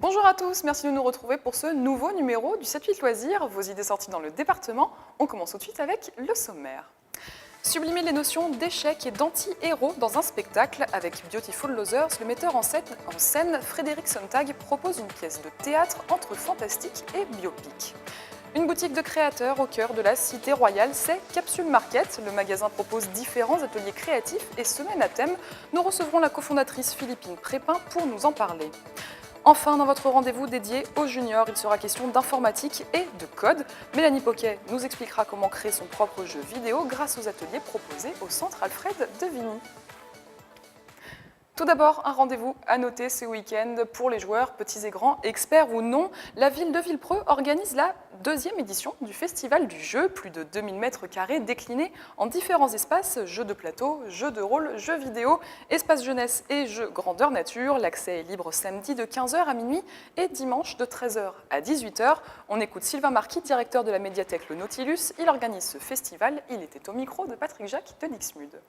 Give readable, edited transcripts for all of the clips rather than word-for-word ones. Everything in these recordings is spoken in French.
Bonjour à tous, merci de nous retrouver pour ce nouveau numéro du 7-8 Loisirs, vos idées sorties dans le département. On commence tout de suite avec le sommaire. Sublimer les notions d'échec et d'anti-héros dans un spectacle, avec Beautiful Losers, le metteur en scène Frédéric Sontag propose une pièce de théâtre entre fantastique et biopic. Une boutique de créateurs au cœur de la Cité Royale, c'est Capsule Market. Le magasin propose différents ateliers créatifs et semaines à thème. Nous recevrons la cofondatrice Philippine Prépin pour nous en parler. Enfin, dans votre rendez-vous dédié aux juniors, il sera question d'informatique et de code. Mélanie Poquet nous expliquera comment créer son propre jeu vidéo grâce aux ateliers proposés au Centre Alfred de Vigny. Tout d'abord, un rendez-vous à noter ce week-end pour les joueurs, petits et grands, experts ou non. La ville de Villepreux organise la deuxième édition du Festival du jeu, plus de 2000 m² déclinés en différents espaces, jeux de plateau, jeux de rôle, jeux vidéo, espaces jeunesse et jeux grandeur nature. L'accès est libre samedi de 15h à minuit et dimanche de 13h à 18h. On écoute Sylvain Marquis, directeur de la médiathèque Le Nautilus. Il organise ce festival. Il était au micro de Patrick Jacques de Dixmude.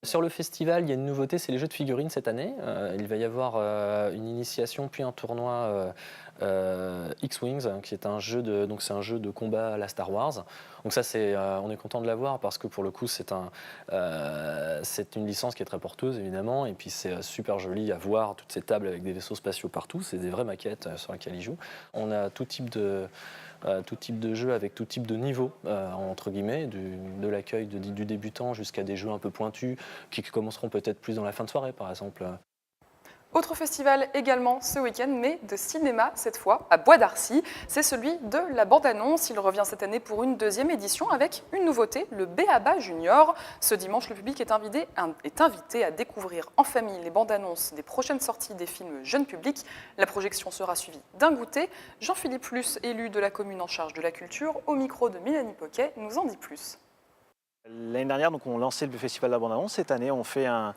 Sur le festival, il y a une nouveauté, c'est les jeux de figurines cette année. Il va y avoir une initiation puis un tournoi X-Wings, qui est un jeu de combat à la Star Wars. Donc ça, on est content de l'avoir parce que pour le coup, c'est une licence qui est très porteuse évidemment, et puis c'est super joli à voir toutes ces tables avec des vaisseaux spatiaux partout. C'est des vraies maquettes sur lesquelles ils jouent. On a tout type de jeux avec tout type de niveau, entre guillemets, de l'accueil du débutant jusqu'à des jeux un peu pointus qui commenceront peut-être plus dans la fin de soirée, par exemple. Autre festival également ce week-end, mais de cinéma cette fois, à Bois d'Arcy. C'est celui de la bande-annonce. Il revient cette année pour une deuxième édition avec une nouveauté, le B.A.B.A. Junior. Ce dimanche, le public est invité à découvrir en famille les bandes-annonces des prochaines sorties des films jeunes publics. La projection sera suivie d'un goûter. Jean-Philippe Luce, élu de la commune en charge de la culture, au micro de Mélanie Poquet, nous en dit plus. L'année dernière, on lançait le festival de la bande-annonce. Cette année, on fait un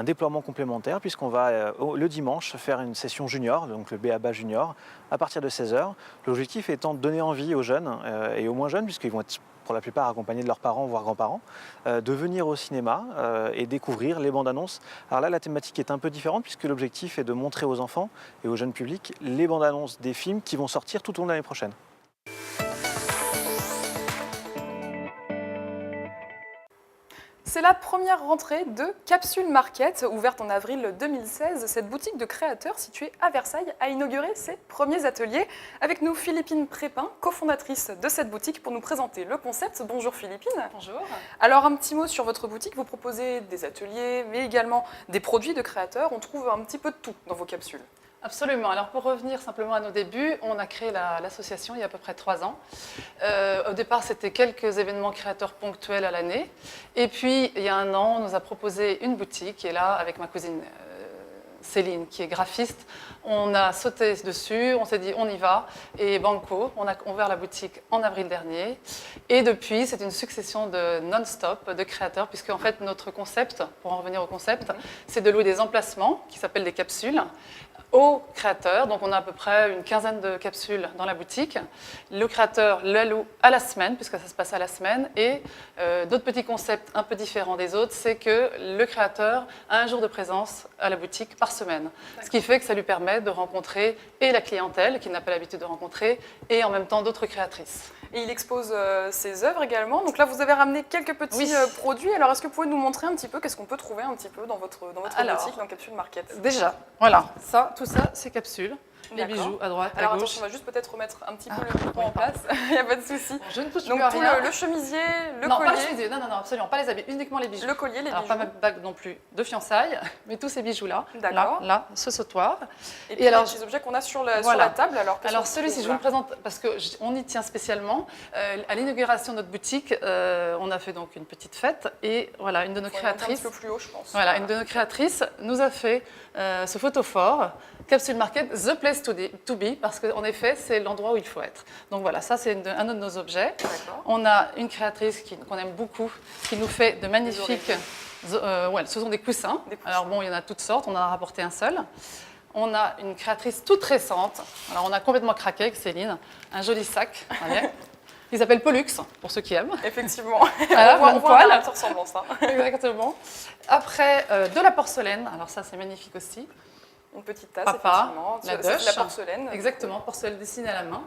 déploiement complémentaire puisqu'on va le dimanche faire une session junior, donc le B.A.B.A. Junior, à partir de 16h. L'objectif étant de donner envie aux jeunes et aux moins jeunes, puisqu'ils vont être pour la plupart accompagnés de leurs parents, voire grands-parents, de venir au cinéma et découvrir les bandes-annonces. Alors là, la thématique est un peu différente puisque l'objectif est de montrer aux enfants et au jeune public les bandes-annonces des films qui vont sortir tout au long de l'année prochaine. C'est la première rentrée de Capsule Market, ouverte en avril 2016. Cette boutique de créateurs située à Versailles a inauguré ses premiers ateliers. Avec nous, Philippine Prépin, cofondatrice de cette boutique, pour nous présenter le concept. Bonjour Philippine. Bonjour. Alors un petit mot sur votre boutique. Vous proposez des ateliers, mais également des produits de créateurs. On trouve un petit peu de tout dans vos capsules. Absolument. Alors pour revenir simplement à nos débuts, on a créé l'association il y a à peu près 3 ans. Au départ, c'était quelques événements créateurs ponctuels à l'année. Et puis, il y a 1 an, on nous a proposé une boutique. Et là, avec ma cousine Céline, qui est graphiste, on a sauté dessus, on s'est dit on y va. Et banco, on a ouvert la boutique en avril dernier. Et depuis, c'est une succession de non-stop de créateurs, puisque en fait, notre concept, pour en revenir au concept, c'est de louer des emplacements qui s'appellent des capsules aux créateurs. Donc on a à peu près une quinzaine de capsules dans la boutique. Le créateur la loue à la semaine, puisque ça se passe à la semaine. Et d'autres petits concepts un peu différents des autres, c'est que le créateur a un jour de présence à la boutique par semaine. Ce qui fait que ça lui permet de rencontrer et la clientèle, qu'il n'a pas l'habitude de rencontrer, et en même temps d'autres créatrices. Et il expose ses œuvres également. Donc là, vous avez ramené quelques petits produits. Alors, est-ce que vous pouvez nous montrer un petit peu qu'est-ce qu'on peut trouver un petit peu dans votre boutique, dans Capsule Market? Déjà, voilà, tout ça, c'est capsules. Les bijoux à droite, à gauche. Attention, on va juste peut-être remettre un petit peu le micro en place. Il n'y a pas de souci. Bon, je ne touche donc plus à rien. Le chemisier, le non, collier. Pas le chemisier, non, absolument pas les habits, uniquement les bijoux. Le collier, les Alors, bijoux. pas ma bague non plus de fiançailles, mais tous ces bijoux-là. D'accord. Là, ce sautoir. Et puis alors, les objets qu'on a sur la table. Alors celui-ci, je vous le présente parce qu'on y tient spécialement. À l'inauguration de notre boutique, on a fait donc une petite fête et voilà, une de nos créatrices. Un petit peu plus haut, je pense. Voilà, une de nos créatrices nous a fait ce photophore. Capsule Market, the place to be, parce qu'en effet, c'est l'endroit où il faut être. Donc voilà, ça c'est un de nos objets. On a une créatrice qu'on aime beaucoup, qui nous fait de magnifiques... ce sont des coussins. Alors bon, il y en a toutes sortes, on en a rapporté un seul. On a une créatrice toute récente. Alors on a complètement craqué avec Céline. Un joli sac. Il s'appelle Pollux, pour ceux qui aiment. Effectivement. Voilà, on voit la ressemblance. Exactement. Après, de la porcelaine. Alors ça, c'est magnifique aussi. Une petite tasse, Papa, effectivement. la C'est de la doche. porcelaine. Exactement, porcelaine dessinée à la main.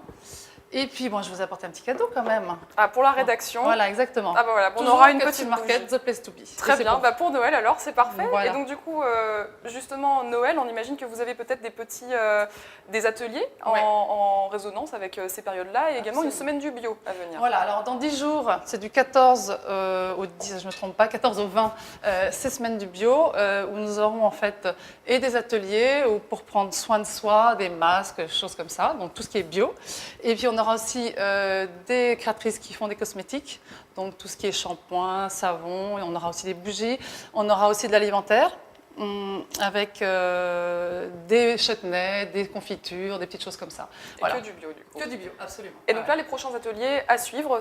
Et puis, bon, je vous apporte un petit cadeau quand même. Ah, pour la rédaction. Voilà, exactement. Ah bah voilà, on Toujours aura une Capsule petite Market, bougie. The Place to Be. Très Et c'est bien, pour- bah pour Noël alors, c'est parfait. Voilà. Et donc du coup, justement, Noël, on imagine que vous avez peut-être des petits des ateliers Ouais. en résonance avec ces périodes-là et également une Absolument. semaine du bio à venir. Voilà, alors dans 10 jours, c'est du 14 au 10, je ne me trompe pas, 14 au 20, ces semaines du bio, où nous aurons en fait et des ateliers pour prendre soin de soi, des masques, choses comme ça, donc tout ce qui est bio. Et puis on aura aussi des créatrices qui font des cosmétiques, donc tout ce qui est shampoing, savon, et on aura aussi des bougies, on aura aussi de l'alimentaire. Avec des chutneys, des confitures, des petites choses comme ça. Et Voilà. que du bio du coup. Que du bio, absolument. Et donc Ouais. là, les prochains ateliers à suivre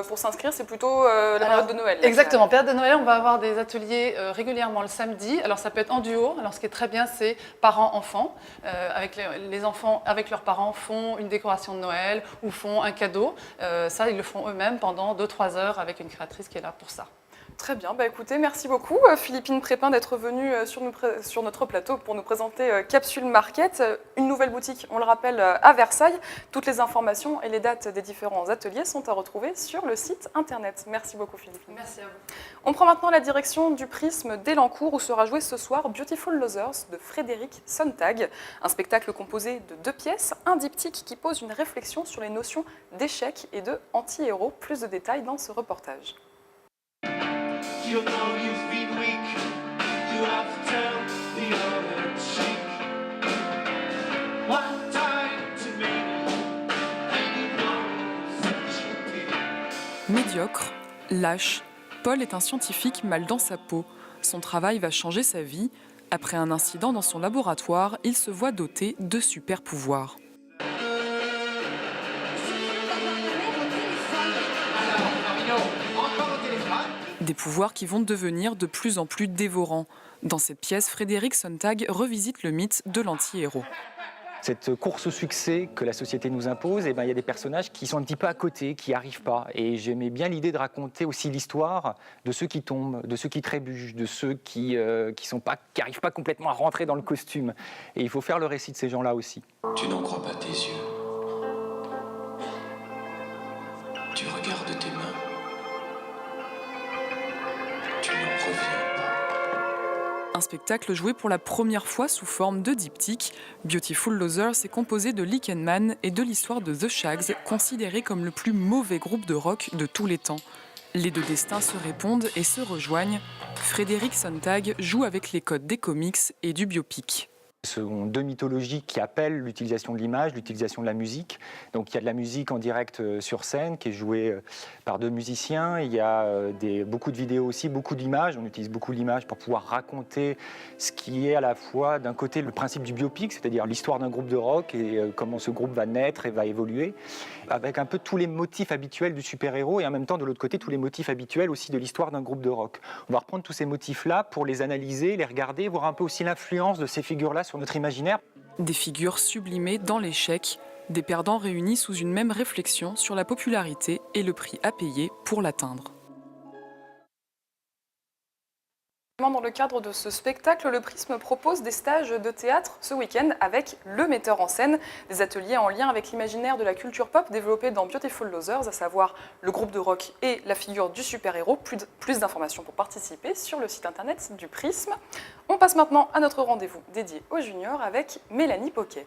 pour s'inscrire, c'est plutôt la période de Noël. là, Exactement, période de Noël, on va avoir des ateliers régulièrement le samedi. Alors ça peut être en duo. Alors ce qui est très bien, c'est parents-enfants. Avec les enfants, avec leurs parents, font une décoration de Noël ou font un cadeau. Ça, ils le font eux-mêmes pendant 2-3 heures avec une créatrice qui est là pour ça. Très bien, bah écoutez, merci beaucoup Philippine Prépin d'être venue sur notre plateau pour nous présenter Capsule Market, une nouvelle boutique, on le rappelle, à Versailles. Toutes les informations et les dates des différents ateliers sont à retrouver sur le site internet. Merci beaucoup Philippine. Merci à vous. On prend maintenant la direction du Prisme d'Elancourt où sera joué ce soir Beautiful Losers de Frédéric Sontag, un spectacle composé de 2 pièces, un diptyque qui pose une réflexion sur les notions d'échec et de anti-héros. Plus de détails dans ce reportage. You know you've been weak. You have to tell the other cheek. One time to me, and you know such a pity. Médiocre, lâche, Paul est un scientifique mal dans sa peau. Son travail va changer sa vie. Après un incident dans son laboratoire, il se voit doté de super pouvoirs. Des pouvoirs qui vont devenir de plus en plus dévorants. Dans cette pièce, Frédéric Sontag revisite le mythe de l'anti-héros. Cette course au succès que la société nous impose, eh ben, il y a des personnages qui sont un petit peu à côté, qui n'y arrivent pas. Et j'aimais bien l'idée de raconter aussi l'histoire de ceux qui tombent, de ceux qui trébuchent, de ceux qui n'arrivent pas complètement à rentrer dans le costume. Et il faut faire le récit de ces gens-là aussi. Tu n'en crois pas tes yeux. Tu regardes tes mains. Tu n'en reviens pas. Un spectacle joué pour la première fois sous forme de diptyque. Beautiful Losers est composé de Lichen Man et de l'histoire de The Shags, considéré comme le plus mauvais groupe de rock de tous les temps. Les deux destins se répondent et se rejoignent. Frédéric Sontag joue avec les codes des comics et du biopic. Ce sont 2 mythologies qui appellent l'utilisation de l'image, l'utilisation de la musique. Donc il y a de la musique en direct sur scène qui est jouée par 2 musiciens. Il y a beaucoup de vidéos aussi, beaucoup d'images. On utilise beaucoup l'image pour pouvoir raconter ce qui est à la fois d'un côté le principe du biopic, c'est-à-dire l'histoire d'un groupe de rock et comment ce groupe va naître et va évoluer, avec un peu tous les motifs habituels du super-héros et en même temps de l'autre côté tous les motifs habituels aussi de l'histoire d'un groupe de rock. On va reprendre tous ces motifs-là pour les analyser, les regarder, voir un peu aussi l'influence de ces figures-là sur notre imaginaire. Des figures sublimées dans l'échec, des perdants réunis sous une même réflexion sur la popularité et le prix à payer pour l'atteindre. Dans le cadre de ce spectacle, le Prisme propose des stages de théâtre ce week-end avec le metteur en scène, des ateliers en lien avec l'imaginaire de la culture pop développés dans Beautiful Losers, à savoir le groupe de rock et la figure du super-héros. Plus d'informations pour participer sur le site internet du Prisme. On passe maintenant à notre rendez-vous dédié aux juniors avec Mélanie Poquet.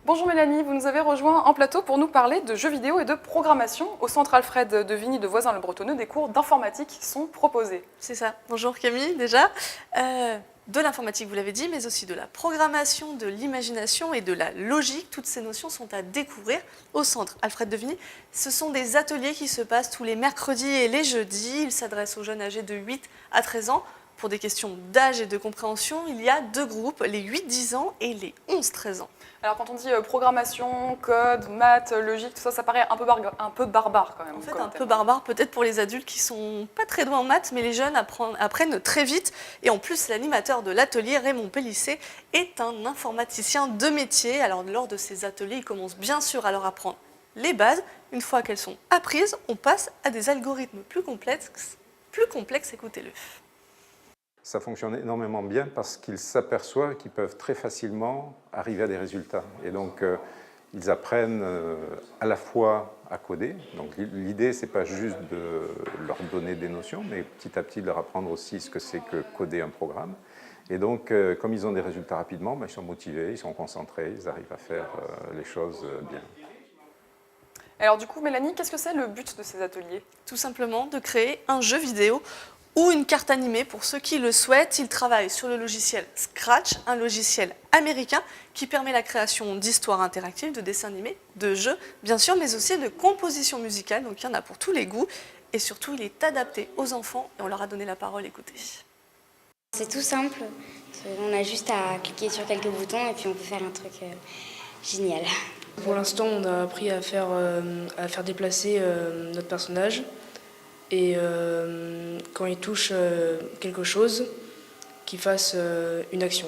Bonjour Mélanie, vous nous avez rejoint en plateau pour nous parler de jeux vidéo et de programmation. Au centre Alfred de Vigny de Voisins-le-Bretonneux, des cours d'informatique sont proposés. C'est ça. Bonjour Camille, déjà. De l'informatique, vous l'avez dit, mais aussi de la programmation, de l'imagination et de la logique. Toutes ces notions sont à découvrir au centre Alfred de Vigny. Ce sont des ateliers qui se passent tous les mercredis et les jeudis. Ils s'adressent aux jeunes âgés de 8 à 13 ans. Pour des questions d'âge et de compréhension, il y a 2 groupes, les 8-10 ans et les 11-13 ans. Alors quand on dit programmation, code, maths, logique, tout ça, ça paraît un peu barbare quand même. En fait, comme un thème. peu barbare peut-être pour les adultes qui sont pas très doués en maths, mais les jeunes apprennent très vite. Et en plus, l'animateur de l'atelier, Raymond Pellissé, est un informaticien de métier. Alors lors de ces ateliers, il commence bien sûr à leur apprendre les bases. Une fois qu'elles sont apprises, on passe à des algorithmes plus complexes plus complexe, écoutez-le. Ça fonctionne énormément bien parce qu'ils s'aperçoivent qu'ils peuvent très facilement arriver à des résultats. Et donc, ils apprennent à la fois à coder. Donc, l'idée, ce n'est pas juste de leur donner des notions, mais petit à petit de leur apprendre aussi ce que c'est que coder un programme. Et donc, comme ils ont des résultats rapidement, ils sont motivés, ils sont concentrés, ils arrivent à faire les choses bien. Alors du coup, Mélanie, qu'est-ce que c'est le but de ces ateliers? Tout simplement de créer un jeu vidéo ou une carte animée pour ceux qui le souhaitent. Ils travaillent sur le logiciel Scratch, un logiciel américain qui permet la création d'histoires interactives, de dessins animés, de jeux, bien sûr, mais aussi de compositions musicales. Donc il y en a pour tous les goûts et surtout il est adapté aux enfants et on leur a donné la parole, écoutez. C'est tout simple, on a juste à cliquer sur quelques boutons et puis on peut faire un truc génial. Pour l'instant, on a appris à faire déplacer notre personnage et quand il touche quelque chose, qu'il fasse une action.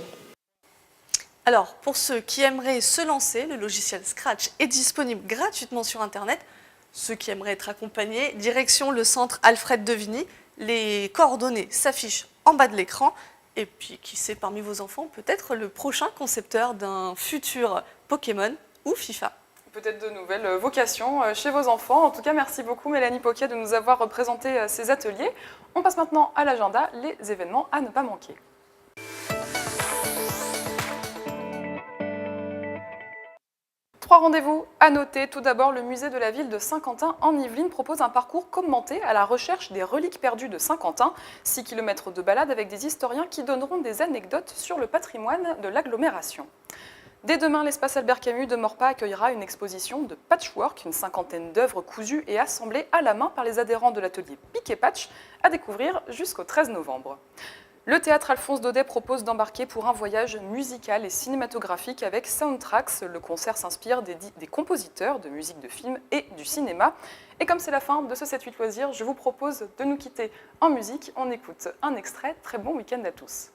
Alors, pour ceux qui aimeraient se lancer, le logiciel Scratch est disponible gratuitement sur Internet. Ceux qui aimeraient être accompagnés, direction le centre Alfred de Vigny. Les coordonnées s'affichent en bas de l'écran. Et puis, qui sait, parmi vos enfants, peut-être le prochain concepteur d'un futur Pokémon ou FIFA. Peut-être de nouvelles vocations chez vos enfants. En tout cas, merci beaucoup Mélanie Poquet de nous avoir présenté ces ateliers. On passe maintenant à l'agenda, les événements à ne pas manquer. Trois rendez-vous à noter. Tout d'abord, le musée de la ville de Saint-Quentin en Yvelines propose un parcours commenté à la recherche des reliques perdues de Saint-Quentin. 6 km de balade avec des historiens qui donneront des anecdotes sur le patrimoine de l'agglomération. Dès demain, l'espace Albert Camus de Maurepas accueillera une exposition de patchwork, une cinquantaine d'œuvres cousues et assemblées à la main par les adhérents de l'atelier Pique et Patch, à découvrir jusqu'au 13 novembre. Le théâtre Alphonse Daudet propose d'embarquer pour un voyage musical et cinématographique avec Soundtracks. Le concert s'inspire des compositeurs de musique de film et du cinéma. Et comme c'est la fin de ce 7-8 loisirs, je vous propose de nous quitter en musique. On écoute un extrait. Très bon week-end à tous.